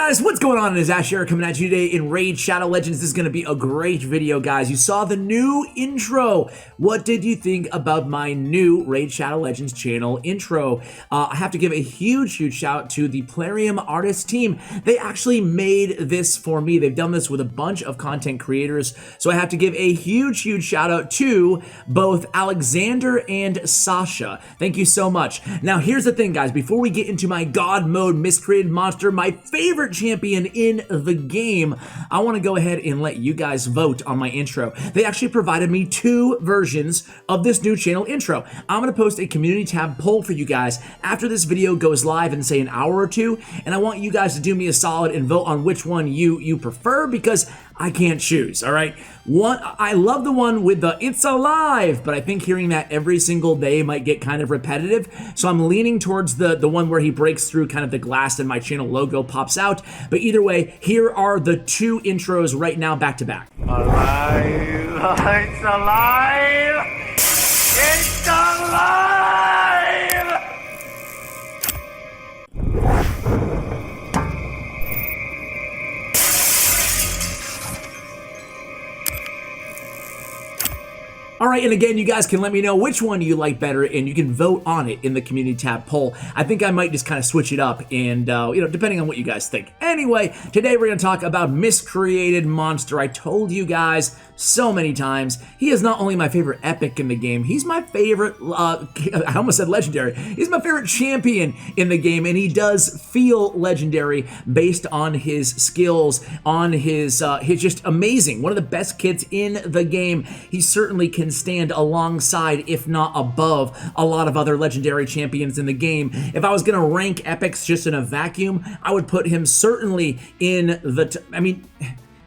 guys, what's going on? It is Ash here coming at you today in Raid Shadow Legends. This is going to be a great video, guys. You saw the new intro. What did you think about my new Raid Shadow Legends channel intro? I have to give a huge shout out to the Plarium artist team. They actually made this for me. They've done this with a bunch of content creators, so I have to give a huge shout out to both Alexander and Sasha. Thank you so much. Now, here's the thing, guys. Before we get into my God mode Miscreated Monster, my favorite champion in the game, I want to go ahead and let you guys vote on my intro. They actually provided me two versions of this new channel intro. I'm going to post a community tab poll for you guys after this video goes live in, say, an hour or two, and I want you guys to do me a solid and vote on which one you prefer, because I can't choose, all right? I love the one with the "it's alive," but I think hearing that every single day might get kind of repetitive, so I'm leaning towards the one where he breaks through kind of the glass and my channel logo pops out. But either way, here are the two intros right now, back to back. Alive! It's alive! It's alive! All right, and again, you guys can let me know which one you like better, and you can vote on it in the community tab poll. I think I might just kind of switch it up, and depending on what you guys think. Anyway, today we're going to talk about Miscreated Monster. I told you guys so many times, he is not only my favorite epic in the game, he's my favorite, I almost said legendary, he's my favorite champion in the game, and he does feel legendary based on his skills, on his just amazing, one of the best kits in the game. He certainly can stand alongside, if not above, a lot of other legendary champions in the game. If I was going to rank epics just in a vacuum, I would put him certainly in the,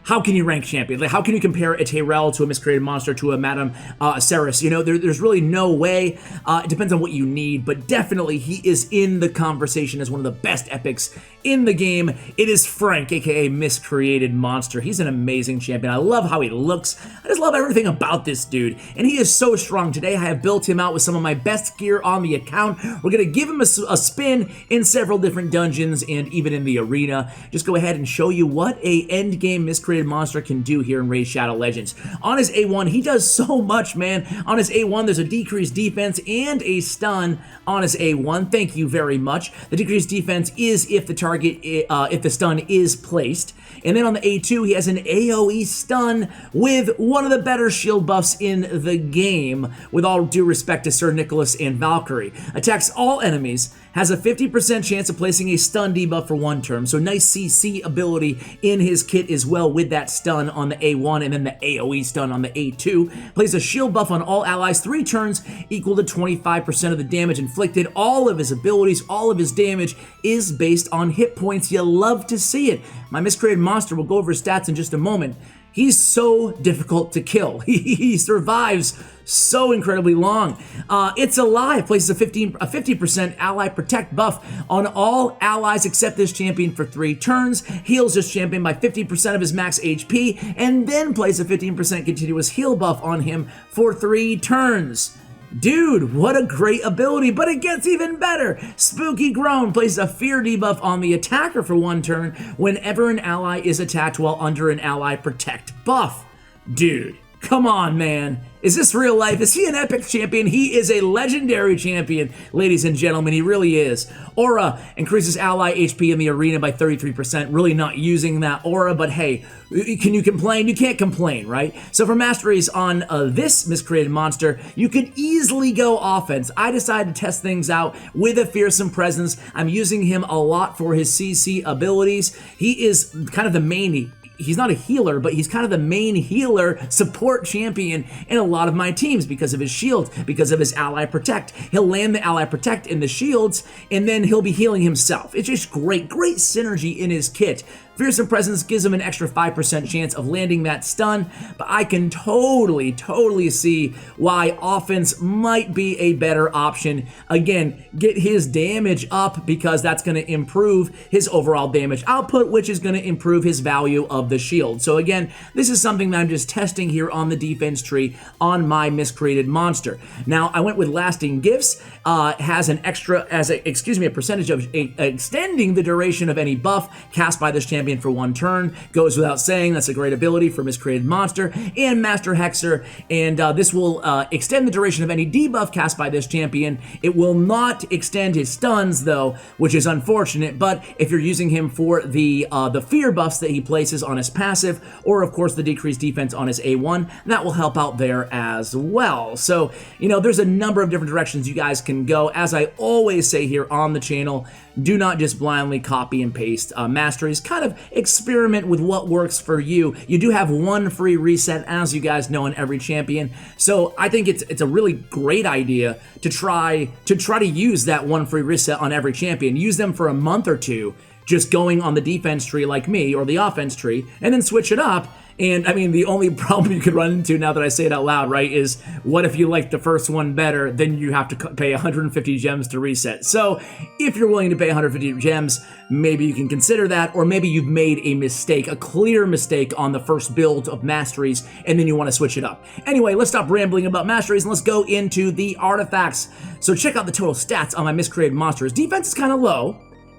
how can you rank champion? Like, how can you compare a Tyrell to a Miscreated Monster to a Madame Ceres? You know, there's really no way. It depends on what you need, but definitely he is in the conversation as one of the best epics in the game. It is Frank, aka Miscreated Monster. He's an amazing champion. I love how he looks. I just love everything about this dude, and he is so strong. Today I have built him out with some of my best gear on the account. We're gonna give him a spin in several different dungeons and even in the arena. Just go ahead and show you what a end game Miscreated Monster can do here in Raid Shadow Legends. On his A1, he does so much, man. On his A1, there's a decreased defense and a stun on his A1. Thank you very much. The decreased defense is if the target, if the stun is placed. And then on the A2, he has an AoE stun with one of the better shield buffs in the game, with all due respect to Sir Nicholas and Valkyrie. Attacks all enemies, has a 50% chance of placing a stun debuff for one turn, so nice CC ability in his kit as well with that stun on the A1 and then the AoE stun on the A2. Plays a shield buff on all allies 3 turns, equal to 25% of the damage inflicted. All of his abilities, all of his damage is based on hit points. You love to see it. My Miscreated Monster, will go over his stats in just a moment. He's so difficult to kill. He survives so incredibly long. It's alive, places a 50% ally protect buff on all allies except this champion for 3 turns, heals this champion by 50% of his max HP, and then places a 15% continuous heal buff on him for 3 turns. Dude, what a great ability, but it gets even better. Spooky Groan places a fear debuff on the attacker for 1 turn whenever an ally is attacked while under an ally protect buff. Dude, come on, man. Is this real life? Is he an epic champion? He is a legendary champion, ladies and gentlemen. He really is. Aura increases ally HP in the arena by 33%. Really not using that aura, but hey, can you complain? You can't complain, right? So for masteries on this Miscreated Monster, you could easily go offense. I decided to test things out with a fearsome presence. I'm using him a lot for his CC abilities. He is kind of the main. He's not a healer, but he's kind of the main healer support champion in a lot of my teams because of his shield, because of his ally protect. He'll land the ally protect in the shields, and then he'll be healing himself. It's just great synergy in his kit. Fearsome Presence gives him an extra 5% chance of landing that stun, but I can totally see why offense might be a better option. Again, get his damage up because that's going to improve his overall damage output, which is going to improve his value of the shield. So again, this is something that I'm just testing here on the defense tree on my Miscreated Monster. Now, I went with Lasting Gifts, has an extra, a percentage of extending the duration of any buff cast by this champion for 1 turn. Goes without saying, that's a great ability for Miscreated Monster. And Master Hexer, and this will extend the duration of any debuff cast by this champion. It will not extend his stuns though, which is unfortunate, but if you're using him for the fear buffs that he places on his passive, or of course the decreased defense on his A1, that will help out there as well. So, there's a number of different directions you guys can go. As I always say here on the channel, do not just blindly copy and paste masteries. Kind of experiment with what works for you. You do have 1 free reset, as you guys know, in every champion. So I think it's a really great idea to try to use that 1 free reset on every champion. Use them for a month or 2, just going on the defense tree like me, or the offense tree, and then switch it up. And I mean, the only problem you could run into, now that I say it out loud, right, is what if you like the first one better, then you have to pay 150 gems to reset. So if you're willing to pay 150 gems, maybe you can consider that, or maybe you've made a mistake, a clear mistake on the first build of masteries, and then you want to switch it up. Anyway, let's stop rambling about masteries and let's go into the artifacts. So check out the total stats on my Miscreated Monster. His defense is kind of low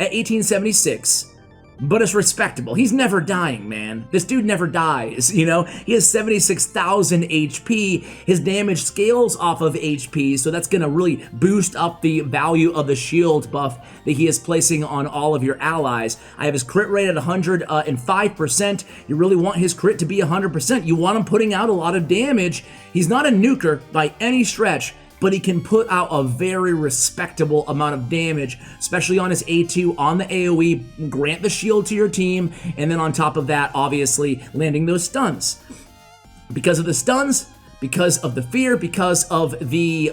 at 1876. But it's respectable. He's never dying, man. This dude never dies, He has 76,000 HP. His damage scales off of HP, so that's going to really boost up the value of the shield buff that he is placing on all of your allies. I have his crit rate at 105%. You really want his crit to be 100%. You want him putting out a lot of damage. He's not a nuker by any stretch, but he can put out a very respectable amount of damage, especially on his A2, on the AoE, grant the shield to your team, and then on top of that, obviously, landing those stuns. Because of the stuns, because of the fear, because of the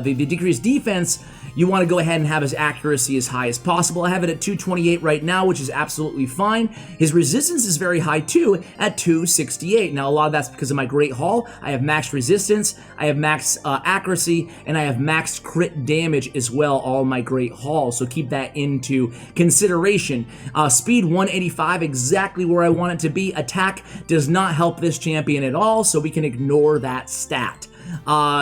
decreased defense, you want to go ahead and have his accuracy as high as possible. I have it at 228 right now, which is absolutely fine. His resistance is very high too, at 268. Now, a lot of that's because of my Great Hall. I have max resistance, I have max accuracy, and I have max crit damage as well, all my Great Hall. So keep that into consideration. Speed 185, exactly where I want it to be. Attack does not help this champion at all, so we can ignore that stat.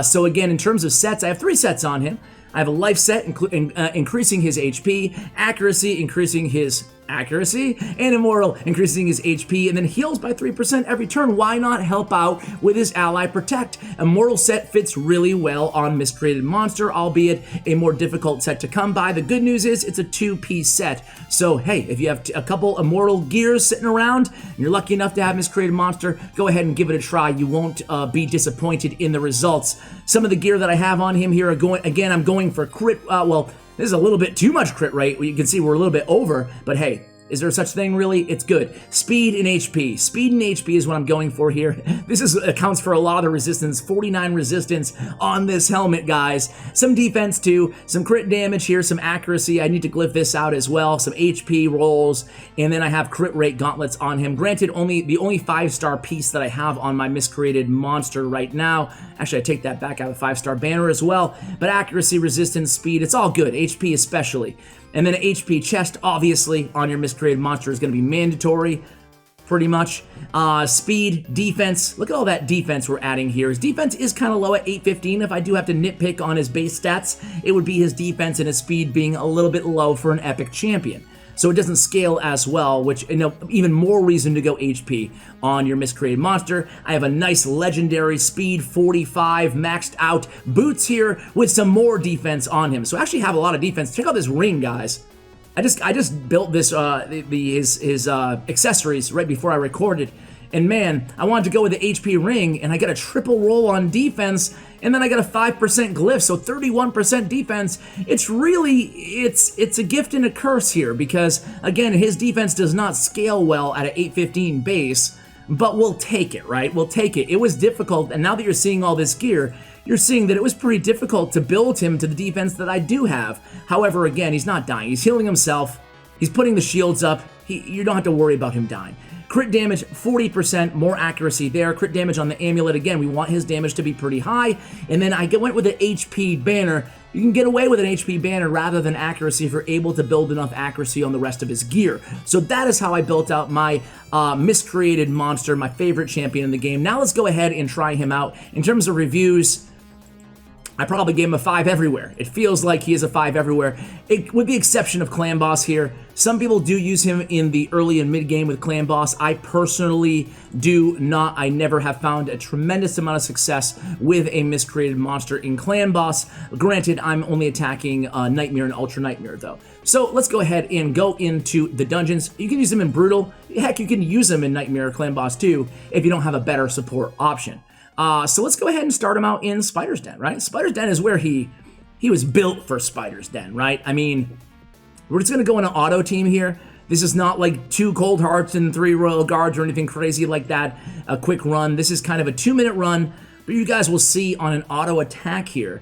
So again, in terms of sets, I have 3 sets on him. I have a life set, increasing his HP, accuracy, increasing his accuracy, and immortal, increasing his HP, and then heals by 3% every turn. Why not help out with his ally protect? Immortal set fits really well on Miscreated Monster, albeit a more difficult set to come by. The good news is it's a 2-piece set. So hey, if you have a couple immortal gears sitting around, and you're lucky enough to have Miscreated Monster, go ahead and give it a try. You won't be disappointed in the results. Some of the gear that I have on him here are again, I'm going for crit, well, this is a little bit too much crit rate. You can see we're a little bit over, but hey, is there such thing really? It's good. Speed and HP. Speed and HP is what I'm going for here. This accounts for a lot of the resistance. 49 resistance on this helmet, guys. Some defense too. Some crit damage here. Some accuracy. I need to glyph this out as well. Some HP rolls. And then I have crit rate gauntlets on him. Granted, the only 5-star piece that I have on my Miscreated Monster right now. Actually, I take that back. I have a 5-star banner as well. But accuracy, resistance, speed, it's all good. HP especially. And then an HP chest, obviously, on your Miscreated Monster is going to be mandatory, pretty much. Speed, defense, look at all that defense we're adding here. His defense is kind of low at 815. If I do have to nitpick on his base stats, it would be his defense and his speed being a little bit low for an epic champion. So it doesn't scale as well, which, even more reason to go HP on your Miscreated Monster. I have a nice legendary speed 45 maxed out boots here with some more defense on him. So I actually have a lot of defense. Check out this ring, guys. I just built this his accessories right before I recorded. And man, I wanted to go with the HP ring, and I got a triple roll on defense, and then I got a 5% glyph, so 31% defense. It's really, it's a gift and a curse here, because again, his defense does not scale well at an 815 base, but we'll take it, right? We'll take it. It was difficult, and now that you're seeing all this gear, you're seeing that it was pretty difficult to build him to the defense that I do have. However, again, he's not dying. He's healing himself. He's putting the shields up. You don't have to worry about him dying. Crit damage, 40%, more accuracy there. Crit damage on the amulet, again, we want his damage to be pretty high. And then I went with an HP banner. You can get away with an HP banner rather than accuracy if you're able to build enough accuracy on the rest of his gear. So that is how I built out my Miscreated Monster, my favorite champion in the game. Now let's go ahead and try him out. In terms of reviews, I probably gave him a 5 everywhere. It feels like he is a 5 everywhere, with the exception of Clan Boss here. Some people do use him in the early and mid game with Clan Boss. I personally do not. I never have found a tremendous amount of success with a Miscreated Monster in Clan Boss. Granted, I'm only attacking Nightmare and Ultra Nightmare though. So let's go ahead and go into the dungeons. You can use them in Brutal. Heck, you can use them in Nightmare or Clan Boss too if you don't have a better support option. So let's go ahead and start him out in Spider's Den, right? Spider's Den is where he was built for Spider's Den, right? I mean, we're just going to go in an auto team here. This is not like 2 Cold Hearts and 3 Royal Guards or anything crazy like that, a quick run. This is kind of a 2-minute run, but you guys will see on an auto attack here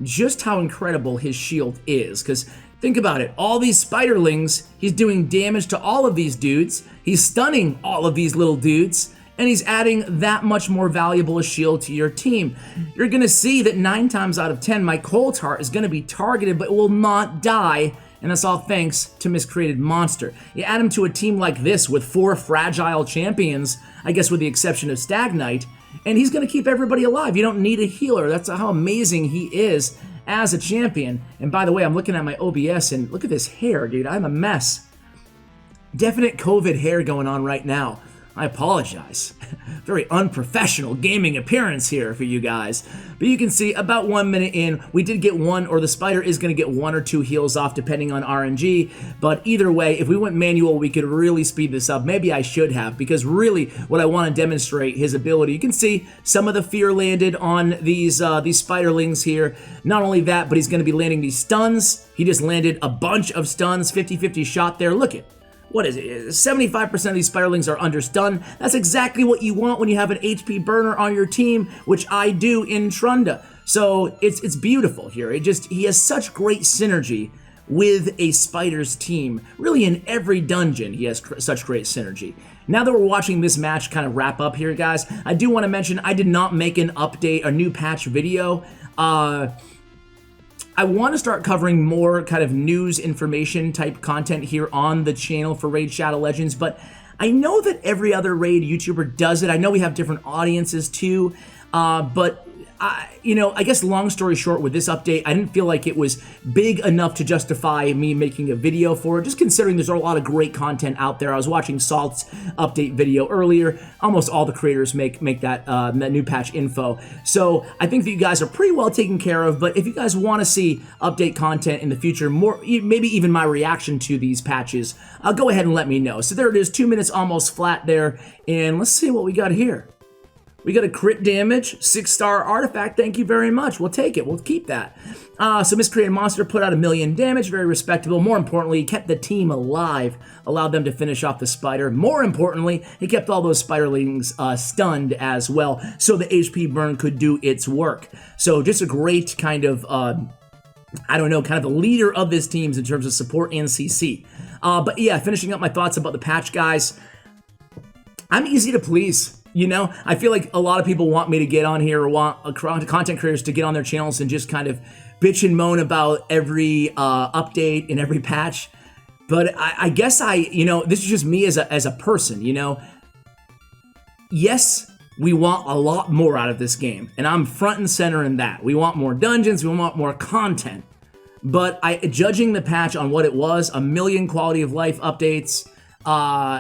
just how incredible his shield is, because think about it. All these spiderlings, he's doing damage to all of these dudes. He's stunning all of these little dudes. And he's adding that much more valuable a shield to your team. You're going to see that 9 times out of 10, my Cold Heart is going to be targeted, but will not die, and that's all thanks to Miscreated Monster. You add him to a team like this with 4 fragile champions, I guess with the exception of Stag Knight, and he's going to keep everybody alive. You don't need a healer. That's how amazing he is as a champion. And by the way, I'm looking at my OBS, and look at this hair, dude. I'm a mess. Definite COVID hair going on right now. I apologize. Very unprofessional gaming appearance here for you guys. But you can see about 1 minute in, we did get 1, or the spider is going to get 1 or 2 heals off depending on RNG. But either way, if we went manual, we could really speed this up. Maybe I should have, because really what I want to demonstrate his ability. You can see some of the fear landed on these spiderlings here. Not only that, but he's going to be landing these stuns. He just landed a bunch of stuns, 50-50 shot there. Look at what is it? 75% of these spiderlings are under stun. That's exactly what you want when you have an HP burner on your team, which I do in Trunda. So it's beautiful here. He has such great synergy with a Spider's team. Really in every dungeon he has such great synergy. Now that we're watching this match kind of wrap up here, guys, I do want to mention I did not make an update, a new patch video. I want to start covering more kind of news information type content here on the channel for Raid Shadow Legends, but I know that every other Raid YouTuber does it. I know we have different audiences too, but I guess long story short with this update, I didn't feel like it was big enough to justify me making a video for it, just considering there's a lot of great content out there. I was watching Salt's update video earlier. Almost all the creators make that new patch info. So I think that you guys are pretty well taken care of, but if you guys want to see update content in the future, more maybe even my reaction to these patches, go ahead and let me know. So there it is, 2 minutes almost flat there, and let's see what we got here. We got a crit damage, 6-star artifact. Thank you very much. We'll take it. We'll keep that. So Miscreated Monster put out 1 million damage. Very respectable. More importantly, he kept the team alive. Allowed them to finish off the spider. More importantly, he kept all those spiderlings stunned as well, so the HP burn could do its work. So just a great kind of, kind of the leader of this team in terms of support and CC. But yeah, finishing up my thoughts about the patch, guys. I'm easy to please. You know, I feel like a lot of people want me to get on here, or want content creators to get on their channels and just kind of bitch and moan about every update and every patch. But I guess this is just me as a person, you know. Yes, we want a lot more out of this game, and I'm front and center in that. We want more dungeons, we want more content. But judging the patch on what it was, 1 million quality of life updates,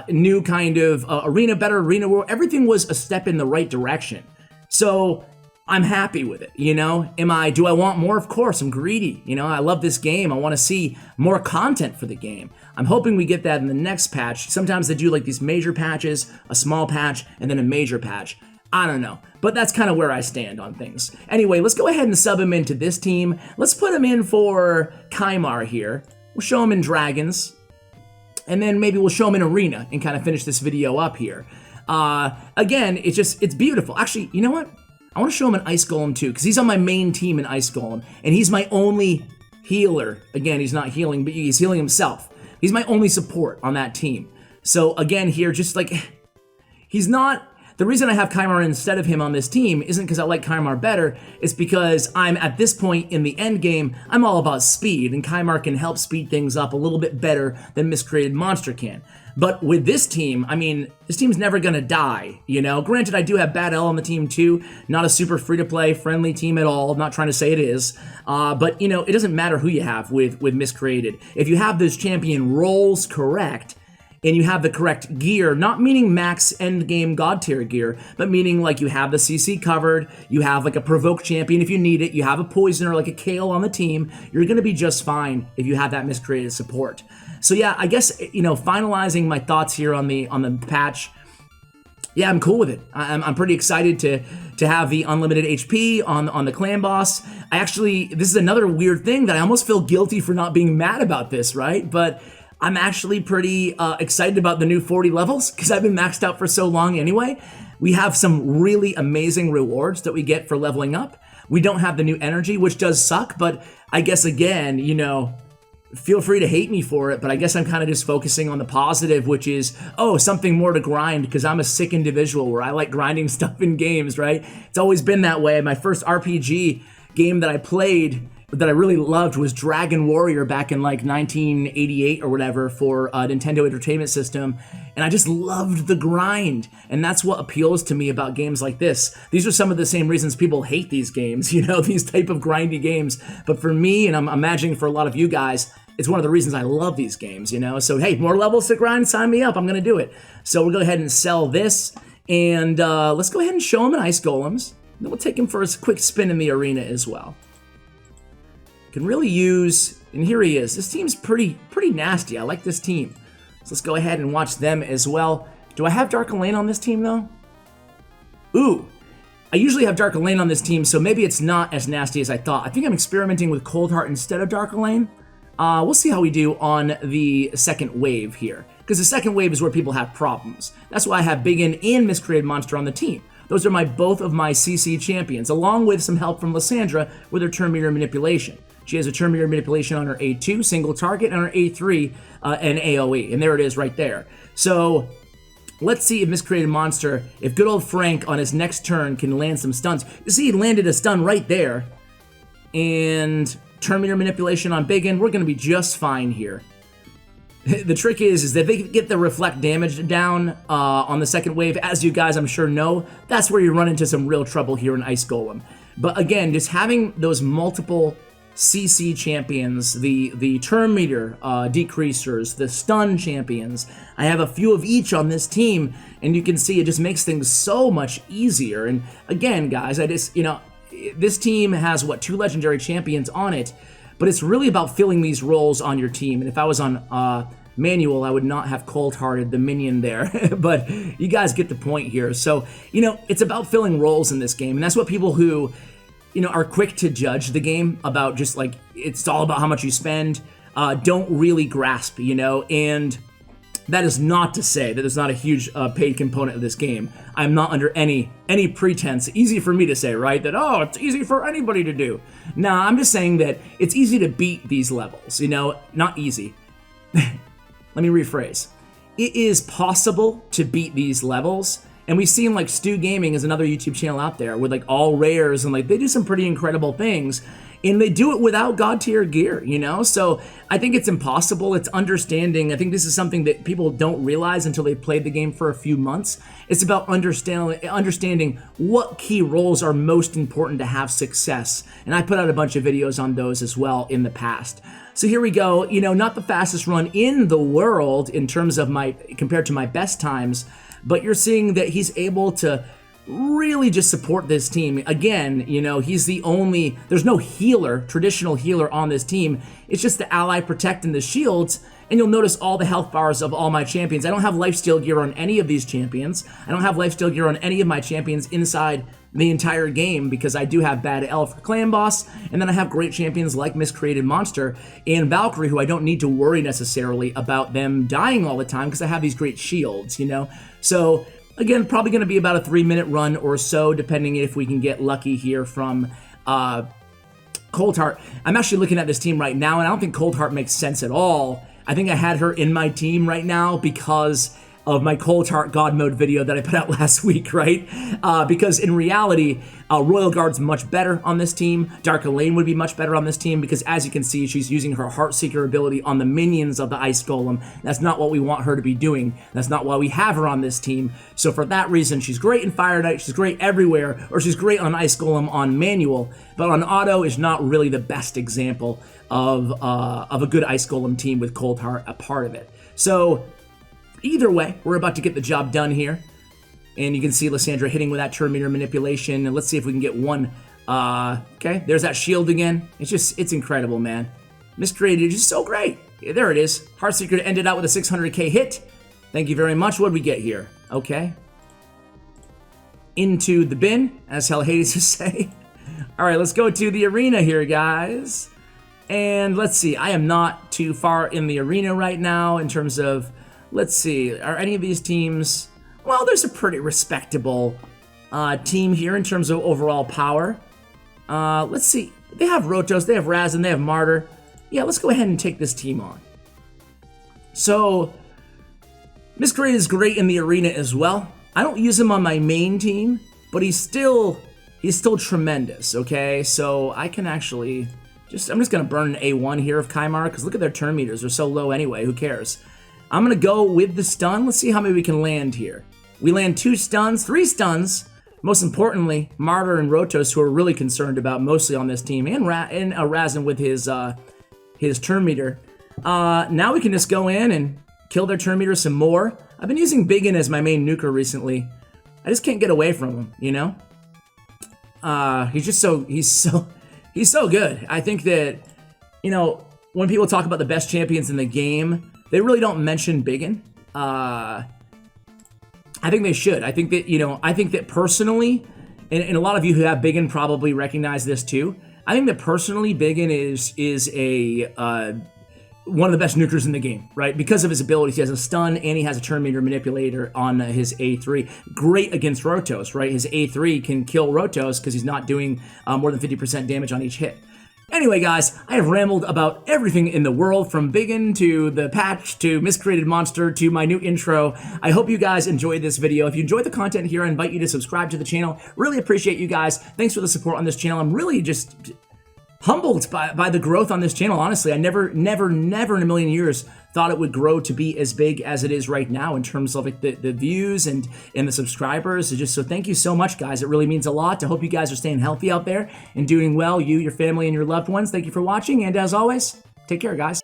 new kind of better arena world, everything was a step in the right direction. So I'm happy with it, you know. Do I want more? Of course, I'm greedy. You know, I love this game. I want to see more content for the game. I'm hoping we get that in the next patch. Sometimes they do like these major patches, a small patch, and then a major patch. I don't know, but that's kind of where I stand on things. Anyway, let's go ahead and sub him into this team. Let's put him in for Kymar here. We'll show him in Dragons. And then maybe we'll show him in Arena and kind of finish this video up here. Again, it's beautiful. Actually, you know what? I want to show him in Ice Golem too, because he's on my main team in Ice Golem, and he's my only healer. Again, he's not healing, but he's healing himself. He's my only support on that team. So again here, just like, he's not, the reason I have Kymar instead of him on this team isn't because I like Kymar better, it's because I'm at this point in the end game, I'm all about speed, and Kymar can help speed things up a little bit better than Miscreated Monster can. But with this team, I mean, this team's never gonna die, you know? Granted, I do have Bad L on the team too, not a super free-to-play, friendly team at all, I'm not trying to say it is, but you know, it doesn't matter who you have with Miscreated. If you have those champion roles correct, and you have the correct gear, not meaning max endgame god tier gear, but meaning like you have the CC covered, you have like a provoke champion if you need it, you have a poisoner like a Kale on the team, you're gonna be just fine if you have that Miscreated support. So yeah, I guess, you know, finalizing my thoughts here on the patch, yeah, I'm cool with it. I'm pretty excited to have the unlimited HP on the clan boss. This is another weird thing that I almost feel guilty for not being mad about this, right? But I'm actually pretty excited about the new 40 levels because I've been maxed out for so long anyway. We have some really amazing rewards that we get for leveling up. We don't have the new energy, which does suck, but I guess again, you know, feel free to hate me for it, but I guess I'm kind of just focusing on the positive, which is, oh, something more to grind, because I'm a sick individual where I like grinding stuff in games, right? It's always been that way. My first RPG game that I played that I really loved was Dragon Warrior back in like 1988 or whatever for Nintendo Entertainment System, and I just loved the grind, and that's what appeals to me about games like this. These are some of the same reasons people hate these games, you know, these type of grindy games, but for me, and I'm imagining for a lot of you guys, it's one of the reasons I love these games, you know? So hey, more levels to grind, sign me up, I'm gonna do it. So we'll go ahead and sell this, and let's go ahead and show him an Ice Golems, then we'll take him for a quick spin in the arena as well. Can really use, and here he is. This team's pretty nasty. I like this team. So let's go ahead and watch them as well. Do I have Dark Elaine on this team though? Ooh, I usually have Dark Elaine on this team, so maybe it's not as nasty as I thought. I think I'm experimenting with Cold Heart instead of Dark Elaine. We'll see how we do on the second wave here, because the second wave is where people have problems. That's why I have Biggin and Miscreated Monster on the team. Those are both of my CC champions, along with some help from Lysandra with her turn meter manipulation. She has a turn meter manipulation on her A2, single target, and her A3, and AoE. And there it is right there. So let's see if Miscreated Monster, if good old Frank on his next turn can land some stuns. You see, he landed a stun right there. And turn meter manipulation on Biggin, we're going to be just fine here. The trick is that they get the reflect damage down on the second wave. As you guys, I'm sure, know, that's where you run into some real trouble here in Ice Golem. But again, just having those multiple CC champions, the turn meter decreasers, the stun champions. I have a few of each on this team, and you can see it just makes things so much easier. And again, guys, this team has, what, 2 legendary champions on it, but it's really about filling these roles on your team. And if I was on manual, I would not have cold-hearted the minion there, but you guys get the point here. So, you know, it's about filling roles in this game, and that's what people who, you know, are quick to judge the game about just like, it's all about how much you spend, don't really grasp, you know, and that is not to say that there's not a huge paid component of this game. I'm not under any pretense, easy for me to say, right, that, oh, it's easy for anybody to do. Nah, I'm just saying that it's easy to beat these levels, you know, not easy. Let me rephrase. It is possible to beat these levels. And we've seen like Stu Gaming is another YouTube channel out there with like all rares, and like they do some pretty incredible things, and they do it without god tier gear, you know? So I think it's impossible. It's understanding. I think this is something that people don't realize until they've played the game for a few months. It's about understanding what key roles are most important to have success. And I put out a bunch of videos on those as well in the past. So here we go, you know, not the fastest run in the world in terms of compared to my best times, but you're seeing that he's able to really just support this team. Again, you know, he's the only, there's no healer, traditional healer on this team. It's just the ally protecting the shields, and you'll notice all the health bars of all my champions. I don't have lifesteal gear on any of these champions. I don't have lifesteal gear on any of my champions inside the entire game, because I do have Bad L for Clan Boss, and then I have great champions like Miscreated Monster and Valkyrie, who I don't need to worry necessarily about them dying all the time because I have these great shields, you know? So again, probably going to be about a 3-minute run or so, depending if we can get lucky here from Cold Heart. I'm actually looking at this team right now, and I don't think Cold Heart makes sense at all I think I had her in my team right now because of my Cold Heart God Mode video that I put out last week, right? Because in reality, Royal Guard's much better on this team. Dark Elaine would be much better on this team because, as you can see, she's using her Heartseeker ability on the minions of the Ice Golem. That's not what we want her to be doing. That's not why we have her on this team. So for that reason, she's great in Fire Knight, she's great everywhere, or she's great on Ice Golem on manual, but on auto is not really the best example of a good Ice Golem team with Cold Heart a part of it. So either way, we're about to get the job done here. And you can see Lysandra hitting with that turn meter manipulation. And let's see if we can get one. Okay, there's that shield again. It's incredible, man. Miscreated is just so great. Yeah, there it is. Heartseeker ended out with a 600k hit. Thank you very much. What did we get here? Okay. Into the bin, as hell hates to say. All right, let's go to the arena here, guys. And let's see. I am not too far in the arena right now in terms of... Let's see, are any of these teams... Well, there's a pretty respectable team here in terms of overall power. Let's see, they have Rotos, they have Razin, they have Martyr. Yeah, let's go ahead and take this team on. So, Miscreated is great in the arena as well. I don't use him on my main team, but he's still tremendous, okay? So I can actually... I'm just going to burn an A1 here of Kymar, because look at their turn meters, they're so low anyway, who cares? I'm going to go with the stun. Let's see how many we can land here. We land 2 stuns, 3 stuns. Most importantly, Martyr and Rotos, who are really concerned about mostly on this team, and Razin with his turn meter. Now we can just go in and kill their turn meter some more. I've been using Biggin as my main nuker recently. I just can't get away from him, you know? He's so good. I think that, you know, when people talk about the best champions in the game, they really don't mention Biggin. I think they should. I think that, you know, I think that personally, and a lot of you who have Biggin probably recognize this too. I think that personally, Biggin is a one of the best nukers in the game, right? Because of his abilities. He has a stun and he has a turn meter manipulator on his A3. Great against Rotos, right? His A3 can kill Rotos because he's not doing more than 50% damage on each hit. Anyway, guys, I have rambled about everything in the world, from Biggin to the patch to Miscreated Monster to my new intro. I hope you guys enjoyed this video. If you enjoyed the content here, I invite you to subscribe to the channel. Really appreciate you guys. Thanks for the support on this channel. I'm really just humbled by the growth on this channel, honestly. I never in a million years thought it would grow to be as big as it is right now in terms of like the views and the subscribers. So thank you so much, guys. It really means a lot. I hope you guys are staying healthy out there and doing well, you, your family, and your loved ones. Thank you for watching, and as always, take care, guys.